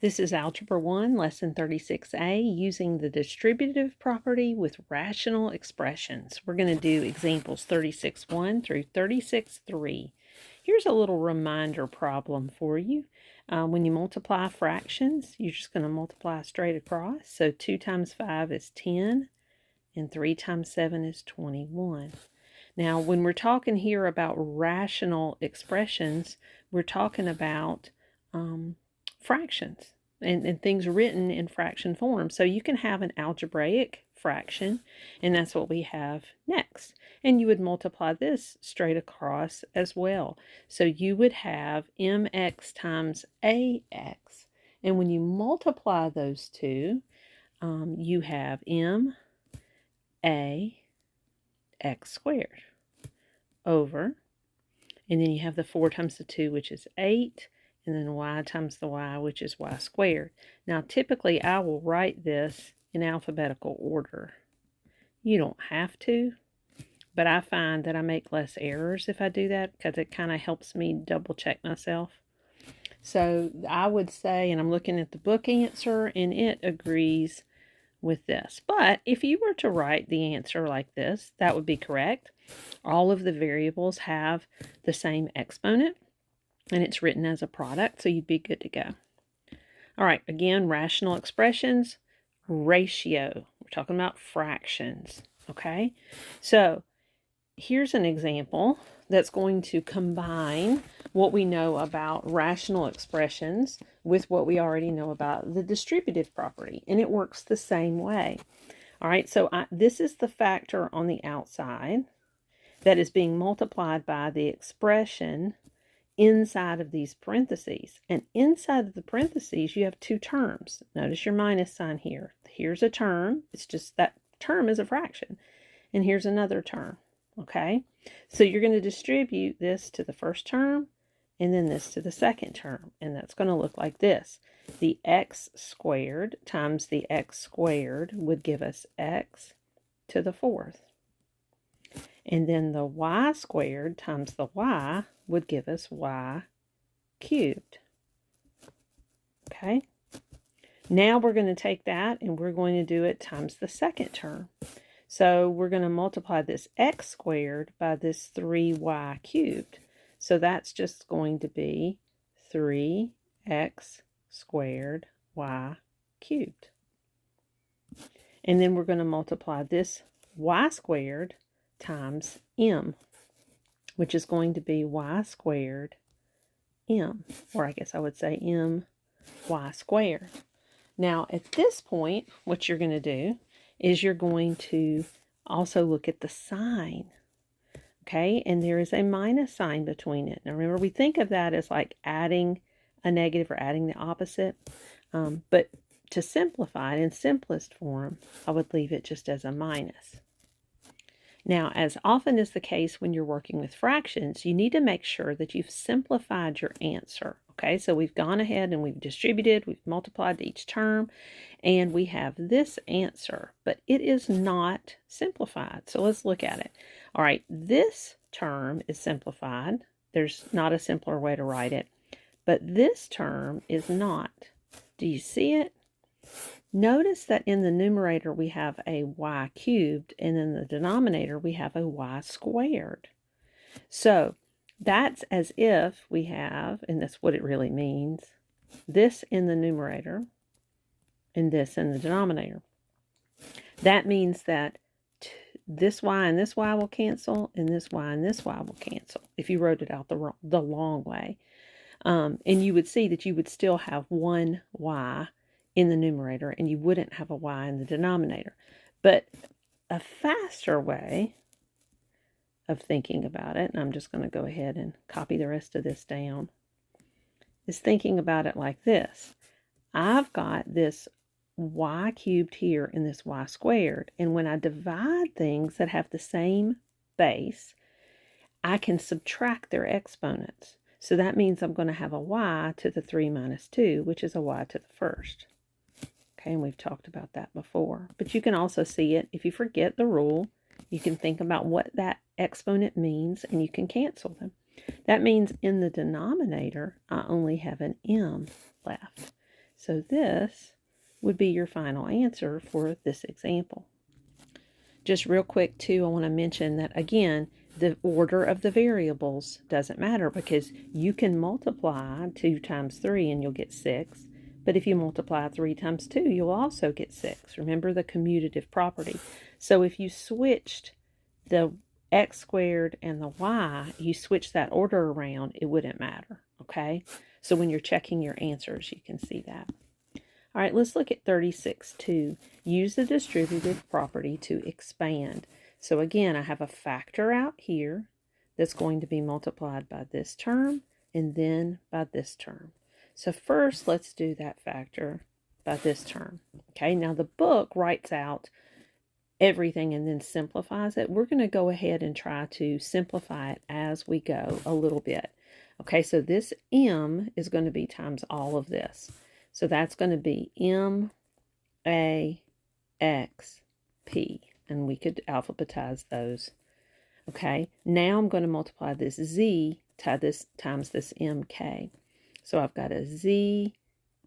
This is Algebra 1, Lesson 36a, using the distributive property with rational expressions. We're going to do examples 36.1 through 36.3. Here's a little reminder problem for you. When you multiply fractions, you're just going to multiply straight across. So 2 times 5 is 10, and 3 times 7 is 21. Now, when we're talking here about rational expressions, we're talking about fractions and things written in fraction form. So you can have an algebraic fraction, and that's what we have next. And you would multiply this straight across as well. So you would have mx times ax. And when you multiply those two, you have m a x squared over, and then you have the 4 times the 2, which is 8, and then y times the y, which is y squared. Now, typically, I will write this in alphabetical order. You don't have to, but I find that I make less errors if I do that because it kind of helps me double check myself. So I would say, and I'm looking at the book answer, and it agrees with this. But if you were to write the answer like this, that would be correct. All of the variables have the same exponent, and it's written as a product, so you'd be good to go. All right, again, rational expressions, ratio. We're talking about fractions, okay? So here's an example that's going to combine what we know about rational expressions with what we already know about the distributive property, and it works the same way. All right, so this is the factor on the outside that is being multiplied by the expression inside of these parentheses. And inside of the parentheses, you have two terms. Notice your minus sign here. Here's a term. It's just that term is a fraction. And here's another term. Okay? So you're going to distribute this to the first term and then this to the second term. And that's going to look like this. The x squared times the x squared would give us x to the fourth. And then the y squared times the y would give us y cubed. Okay? Now we're going to take that and we're going to do it times the second term. So we're going to multiply this x squared by this 3y cubed. So that's just going to be 3x squared y cubed. And then we're going to multiply this y squared times m, which is going to be y squared m, or I guess I would say m y squared. Now, at this point, what you're going to do is you're going to also look at the sign, okay? And there is a minus sign between it. Now, remember, we think of that as like adding a negative or adding the opposite, but to simplify it in simplest form, I would leave it just as a minus. Now, as often is the case when you're working with fractions, you need to make sure that you've simplified your answer. Okay, so we've gone ahead and we've distributed, we've multiplied each term, and we have this answer, but it is not simplified. So let's look at it. All right, this term is simplified. There's not a simpler way to write it, but this term is not. Do you see it? Notice that in the numerator we have a y cubed, and in the denominator we have a y squared. So that's as if we have, and that's what it really means, this in the numerator and this in the denominator. That means that this y and this y will cancel, and this y and this y will cancel if you wrote it out the long way. And you would see that you would still have one y in the numerator, and you wouldn't have a y in the denominator. But a faster way of thinking about it, and I'm just going to go ahead and copy the rest of this down, is thinking about it like this. I've got this y cubed here and this y squared, and when I divide things that have the same base, I can subtract their exponents. So that means I'm going to have a y to the 3 minus 2, which is a y to the first. Okay, and we've talked about that before. But you can also see it. If you forget the rule, you can think about what that exponent means, and you can cancel them. That means in the denominator, I only have an m left. So this would be your final answer for this example. Just real quick too, I want to mention that again, the order of the variables doesn't matter because you can multiply 2 times 3 and you'll get 6. But if you multiply 3 times 2, you'll also get 6. Remember the commutative property. So if you switched the x squared and the y, you switch that order around, it wouldn't matter, okay? So when you're checking your answers, you can see that. All right, let's look at 36.2. Use the distributive property to expand. So again, I have a factor out here that's going to be multiplied by this term and then by this term. So first, let's do that factor by this term. Okay, now the book writes out everything and then simplifies it. We're going to go ahead and try to simplify it as we go a little bit. Okay, so this m is going to be times all of this. So that's going to be m, a, x, p. And we could alphabetize those. Okay, now I'm going to multiply this z times this mk. So I've got a z,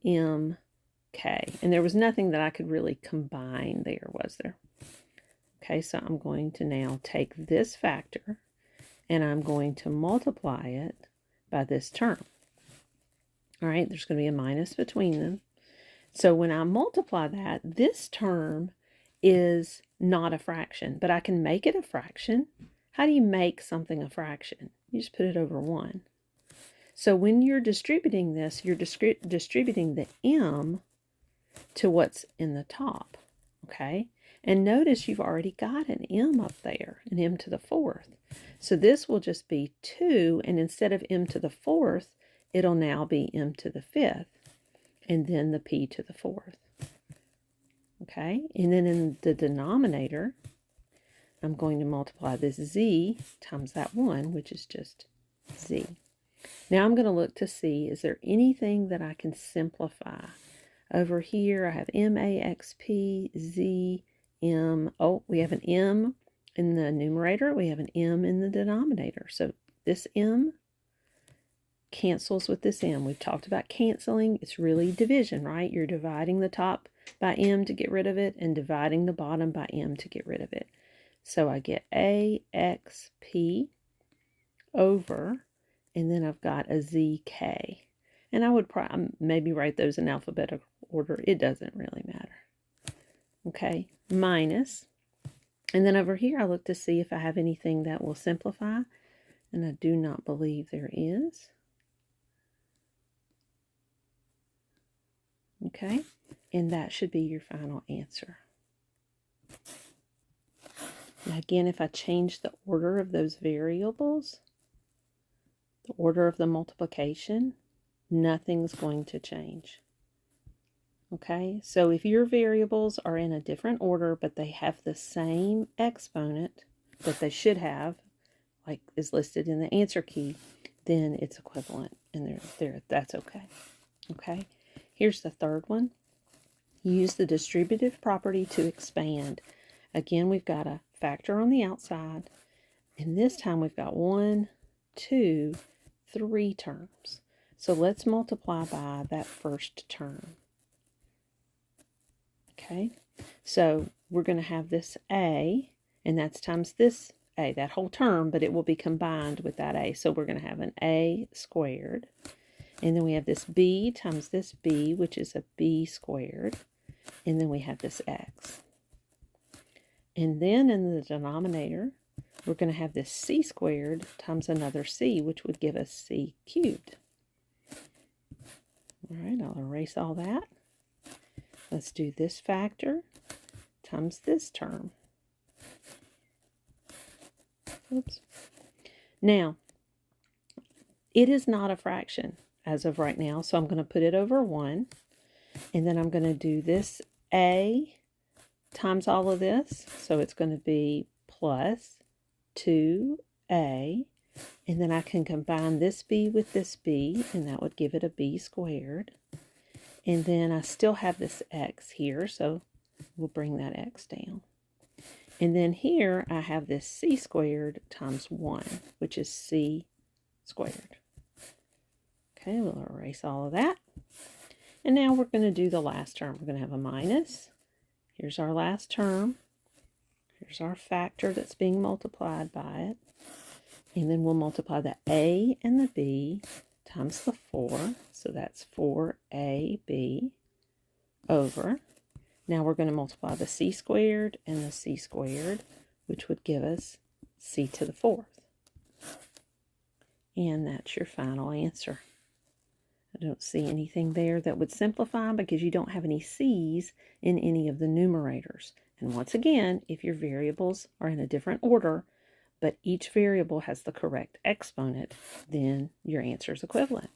m, k. And there was nothing that I could really combine there, was there? Okay, so I'm going to now take this factor and I'm going to multiply it by this term. All right, there's going to be a minus between them. So when I multiply that, this term is not a fraction, but I can make it a fraction. How do you make something a fraction? You just put it over 1. So when you're distributing this, you're distributing the m to what's in the top, okay? And notice you've already got an m up there, an m to the 4th. So this will just be 2, and instead of m to the 4th, it'll now be m to the 5th, and then the p to the 4th. Okay, and then in the denominator, I'm going to multiply this z times that 1, which is just z. Now I'm going to look to see, is there anything that I can simplify? Over here, I have m, a, x, p, z, m. Oh, we have an m in the numerator. We have an m in the denominator. So this m cancels with this m. We've talked about canceling. It's really division, right? You're dividing the top by m to get rid of it and dividing the bottom by m to get rid of it. So I get AXP over, and then I've got a ZK. And I would maybe write those in alphabetical order. It doesn't really matter. Okay, minus. And then over here, I look to see if I have anything that will simplify. And I do not believe there is. Okay, and that should be your final answer. Now again, if I change the order of those variables, the order of the multiplication, nothing's going to change. Okay, so if your variables are in a different order, but they have the same exponent that they should have, like is listed in the answer key, then it's equivalent, and that's okay. Okay, here's the third one. Use the distributive property to expand. Again, we've got a factor on the outside, and this time we've got 1, 2, 3 terms. So let's multiply by that first term. Okay, so we're going to have this a, and that's times this a, that whole term, but it will be combined with that a. So we're going to have an a squared, and then we have this b times this b, which is a b squared, and then we have this x. And then in the denominator, we're going to have this c squared times another c, which would give us c cubed. All right, I'll erase all that. Let's do this factor times this term. Oops. Now, it is not a fraction as of right now, so I'm going to put it over 1. And then I'm going to do this a times all of this. So it's going to be plus 2a. And then I can combine this b with this b, and that would give it a b squared. And then I still have this x here, so we'll bring that x down. And then here I have this c squared times 1, which is c squared. Okay, we'll erase all of that. And now we're going to do the last term. We're going to have a minus. Here's our last term. Here's our factor that's being multiplied by it. And then we'll multiply the a and the b times the 4. So that's 4ab over. Now we're going to multiply the c squared and the c squared, which would give us c to the 4th. And that's your final answer. I don't see anything there that would simplify because you don't have any c's in any of the numerators. And once again, if your variables are in a different order, but each variable has the correct exponent, then your answer is equivalent.